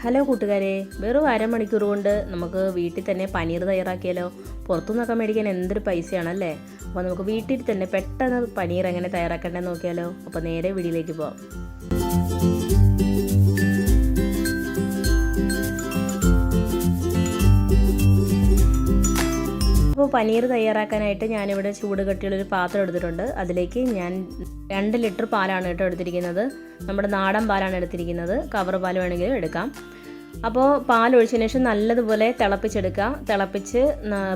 Hello കൂട്ടുകാരെ, വെറും അരമണിക്കൂർ കൊണ്ട് നമുക്ക് വീട്ടിൽ തന്നെ പനീർ തയ്യാറാക്കിയാലോ. പുറത്തുനിന്നൊക്കെ മേടിക്കാൻ എന്തൊരു പൈസയാണല്ലേ. അപ്പോൾ നമുക്ക് വീട്ടിൽ തന്നെ പെട്ടെന്ന് പനീർ എങ്ങനെ തയ്യാറാക്കേണ്ടതെന്ന് നോക്കിയാലോ. അപ്പോൾ നേരെ വീഡിയോയിലേക്ക് പോകാം. അപ്പോൾ പനീർ തയ്യാറാക്കാനായിട്ട് ഞാനിവിടെ ചൂട് കട്ടിയുള്ളൊരു പാത്രം എടുത്തിട്ടുണ്ട്. അതിലേക്ക് ഞാൻ 2 ലിറ്റർ പാലാണ് കേട്ടോ എടുത്തിരിക്കുന്നത്. നമ്മുടെ നാടൻ പാലാണ് എടുത്തിരിക്കുന്നത്. കവർ പാൽ വേണമെങ്കിലും എടുക്കാം. അപ്പോൾ പാൽ ഒഴിച്ചതിന് ശേഷം നല്ലതുപോലെ തിളപ്പിച്ചെടുക്കുക. തിളപ്പിച്ച്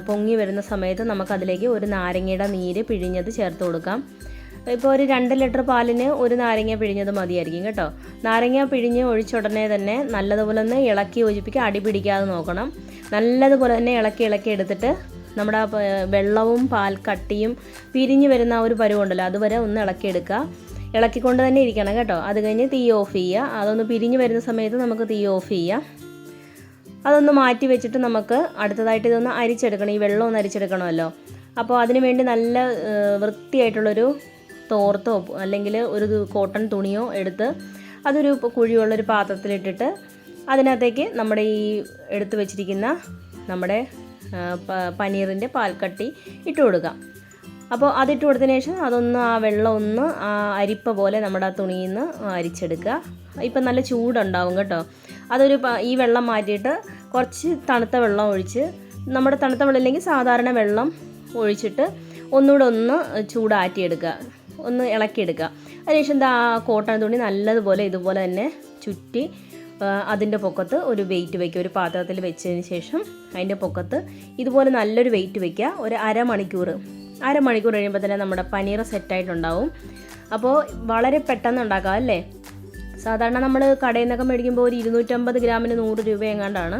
പൊങ്ങി വരുന്ന സമയത്ത് നമുക്കതിലേക്ക് ഒരു നാരങ്ങയുടെ നീര് പിഴിഞ്ഞത് ചേർത്ത് കൊടുക്കാം. ഇപ്പോൾ ഒരു 2 ലിറ്റർ പാലിന് ഒരു നാരങ്ങ പിഴിഞ്ഞത് മതിയായിരിക്കും കേട്ടോ. നാരങ്ങ പിഴിഞ്ഞ് ഒഴിച്ച ഉടനെ തന്നെ നല്ലതുപോലെ ഒന്ന് ഇളക്കി യോജിപ്പിക്കുക. അടി പിടിക്കാതെ നോക്കണം. നല്ലതുപോലെ തന്നെ ഇളക്കി എടുത്തിട്ട് നമ്മുടെ വെള്ളവും പാൽ കട്ടിയും പിരിഞ്ഞ് വരുന്ന ഒരു പരുവുണ്ടല്ലോ, അതുവരെ ഒന്ന് ഇളക്കിയെടുക്കുക. ഇളക്കിക്കൊണ്ട് തന്നെ ഇരിക്കണം കേട്ടോ. അത് കഴിഞ്ഞ് തീ ഓഫ് ചെയ്യുക. അതൊന്ന് പിരിഞ്ഞ് വരുന്ന സമയത്ത് നമുക്ക് തീ ഓഫ് ചെയ്യാം. അതൊന്ന് മാറ്റി വെച്ചിട്ട് നമുക്ക് അടുത്തതായിട്ട് ഇതൊന്ന് അരിച്ചെടുക്കണം. ഈ വെള്ളം ഒന്ന് അരിച്ചെടുക്കണമല്ലോ. അപ്പോൾ അതിന് വേണ്ടി നല്ല വൃത്തിയായിട്ടുള്ളൊരു തോർത്തോ അല്ലെങ്കിൽ ഒരു കോട്ടൺ തുണിയോ എടുത്ത് അതൊരു കുഴിയുള്ളൊരു പാത്രത്തിലിട്ടിട്ട് അതിനകത്തേക്ക് നമ്മുടെ ഈ എടുത്ത് വെച്ചിരിക്കുന്ന നമ്മുടെ പനീറിൻ്റെ പാൽക്കട്ടി ഇട്ട് കൊടുക്കാം. അപ്പോൾ അതിട്ട് കൊടുത്തതിന് ശേഷം അതൊന്ന് ആ വെള്ളം ഒന്ന് ആ അരിപ്പ പോലെ നമ്മുടെ ആ തുണിയിൽ നിന്ന് അരിച്ചെടുക്കുക. ഇപ്പം നല്ല ചൂടുണ്ടാവും കേട്ടോ. ഈ വെള്ളം മാറ്റിയിട്ട് കുറച്ച് തണുത്ത വെള്ളം ഒഴിച്ച്, നമ്മുടെ തണുത്ത വെള്ളം ഇല്ലെങ്കിൽ സാധാരണ വെള്ളം ഒഴിച്ചിട്ട് ഒന്നുകൂടെ ഒന്ന് ചൂടാറ്റിയെടുക്കുക, ഒന്ന് ഇളക്കിയെടുക്കുക. അതിനുശേഷം ആ കോട്ടൺ തുണി നല്ലതുപോലെ ഇതുപോലെ തന്നെ ചുറ്റി അതിൻ്റെ പൊക്കത്ത് ഒരു വെയിറ്റ് വയ്ക്കുക. ഒരു പാത്രത്തിൽ വെച്ചതിന് ശേഷം അതിൻ്റെ പൊക്കത്ത് ഇതുപോലെ നല്ലൊരു വെയിറ്റ് വയ്ക്കുക. ഒരു അരമണിക്കൂർ കഴിയുമ്പോൾ തന്നെ നമ്മുടെ പനീർ സെറ്റായിട്ടുണ്ടാവും. അപ്പോൾ വളരെ പെട്ടെന്ന് ഉണ്ടാക്കാം അല്ലേ. സാധാരണ നമ്മൾ കടയിൽ നിന്നൊക്കെ മേടിക്കുമ്പോൾ ഒരു 250 ഗ്രാമിന് 100 രൂപ എങ്ങാണ്ടാണ്.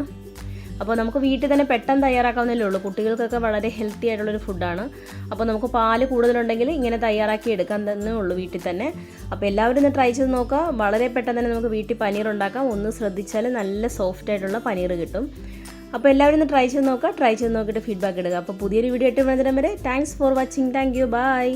അപ്പോൾ നമുക്ക് വീട്ടിൽ തന്നെ പെട്ടെന്ന് തയ്യാറാക്കാവുന്നതേ ഉള്ളൂ. കുട്ടികൾക്കൊക്കെ വളരെ ഹെൽത്തി ആയിട്ടുള്ളൊരു ഫുഡാണ്. അപ്പോൾ നമുക്ക് പാല് കൂടുതലുണ്ടെങ്കിൽ ഇങ്ങനെ തയ്യാറാക്കി എടുക്കാൻ തന്നെ ഉള്ളൂ വീട്ടിൽ തന്നെ. അപ്പോൾ എല്ലാവരും ഒന്ന് ട്രൈ ചെയ്ത് നോക്കുക. വളരെ പെട്ടെന്ന് തന്നെ നമുക്ക് വീട്ടിൽ പനീർ ഉണ്ടാക്കാം. ഒന്ന് ശ്രദ്ധിച്ചാൽ നല്ല സോഫ്റ്റ് ആയിട്ടുള്ള പനീർ കിട്ടും. അപ്പോൾ എല്ലാവരും ഒന്ന് ട്രൈ ചെയ്ത് നോക്കുക. ട്രൈ ചെയ്ത് നോക്കിയിട്ട് ഫീഡ്ബാക്ക് ഇടുക. അപ്പോൾ പുതിയൊരു വീഡിയോ ഇട്ട് വരുന്നതിന് വരെ thanks for watching. Thank you. By.